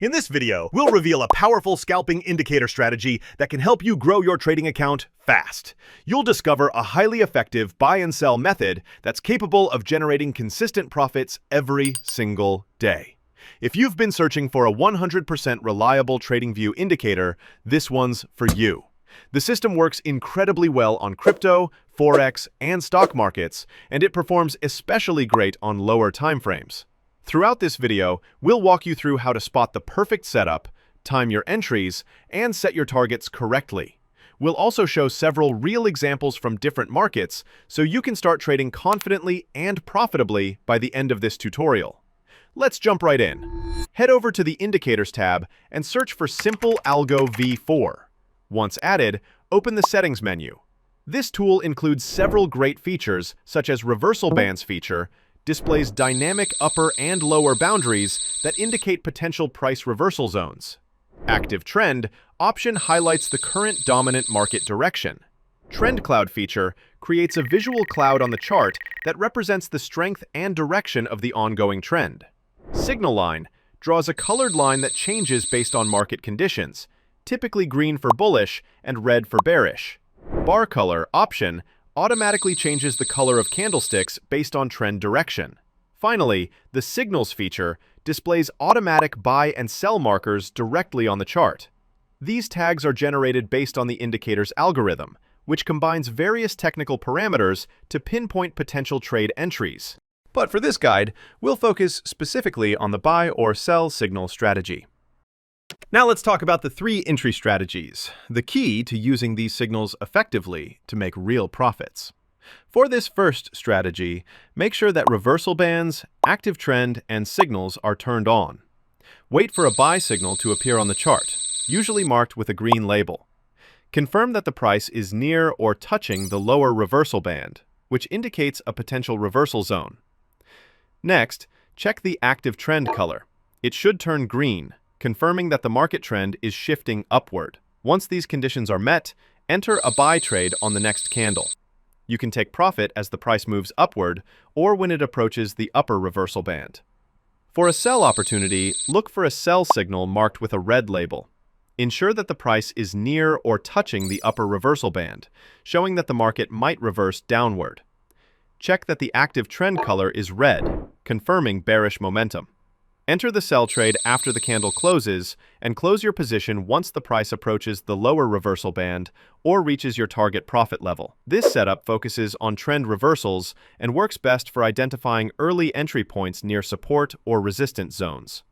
In this video, we'll reveal a powerful scalping indicator strategy that can help you grow your trading account fast. You'll discover a highly effective buy and sell method that's capable of generating consistent profits every single day. If you've been searching for a 100% reliable TradingView indicator, this one's for you. The system works incredibly well on crypto, forex, and stock markets, and it performs especially great on lower timeframes. Throughout this video, we'll walk you through how to spot the perfect setup, time your entries, and set your targets correctly. We'll also show several real examples from different markets so you can start trading confidently and profitably by the end of this tutorial. Let's jump right in. Head over to the Indicators tab and search for SimpleAlgo V4. Once added, open the Settings menu. This tool includes several great features such as Reversal Bands feature, displays dynamic upper and lower boundaries that indicate potential price reversal zones. Active Trend option highlights the current dominant market direction. Trend Cloud feature creates a visual cloud on the chart that represents the strength and direction of the ongoing trend. Signal Line draws a colored line that changes based on market conditions, typically green for bullish and red for bearish. Bar Color option automatically changes the color of candlesticks based on trend direction. Finally, the Signals feature displays automatic buy and sell markers directly on the chart. These tags are generated based on the indicator's algorithm, which combines various technical parameters to pinpoint potential trade entries. But for this guide, we'll focus specifically on the buy or sell signal strategy. Now let's talk about the 3 entry strategies, the key to using these signals effectively to make real profits. For this first strategy, make sure that reversal bands, active trend, and signals are turned on. Wait for a buy signal to appear on the chart, usually marked with a green label. Confirm that the price is near or touching the lower reversal band, which indicates a potential reversal zone. Next, check the active trend color. It should turn green, confirming that the market trend is shifting upward. Once these conditions are met, enter a buy trade on the next candle. You can take profit as the price moves upward or when it approaches the upper reversal band. For a sell opportunity, look for a sell signal marked with a red label. Ensure that the price is near or touching the upper reversal band, showing that the market might reverse downward. Check that the active trend color is red, confirming bearish momentum. Enter the sell trade after the candle closes and close your position once the price approaches the lower reversal band or reaches your target profit level. This setup focuses on trend reversals and works best for identifying early entry points near support or resistance zones.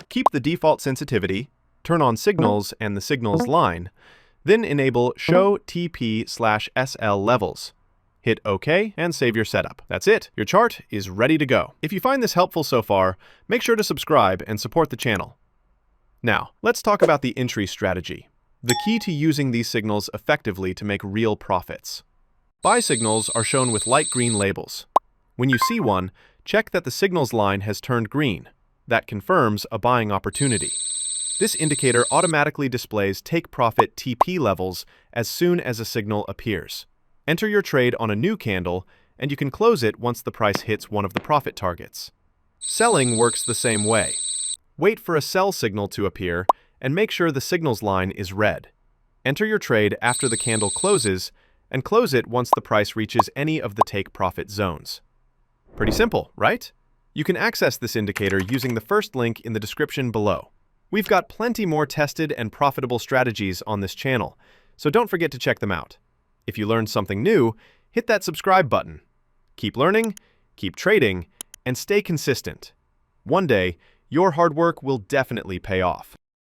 Keep the default sensitivity, turn on signals and the signals line, then enable Show TP/SL levels. Hit OK and save your setup. That's it. Your chart is ready to go. If you find this helpful so far, make sure to subscribe and support the channel. Now, let's talk about the entry strategy, the key to using these signals effectively to make real profits. Buy signals are shown with light green labels. When you see one, check that the signals line has turned green. That confirms a buying opportunity. This indicator automatically displays take profit TP levels as soon as a signal appears. Enter your trade on a new candle, and you can close it once the price hits one of the profit targets. Selling works the same way. Wait for a sell signal to appear, and make sure the signals line is red. Enter your trade after the candle closes, and close it once the price reaches any of the take profit zones. Pretty simple, right? You can access this indicator using the first link in the description below. We've got plenty more tested and profitable strategies on this channel, so don't forget to check them out. If you learned something new, hit that subscribe button. Keep learning, keep trading, and stay consistent. One day, your hard work will definitely pay off.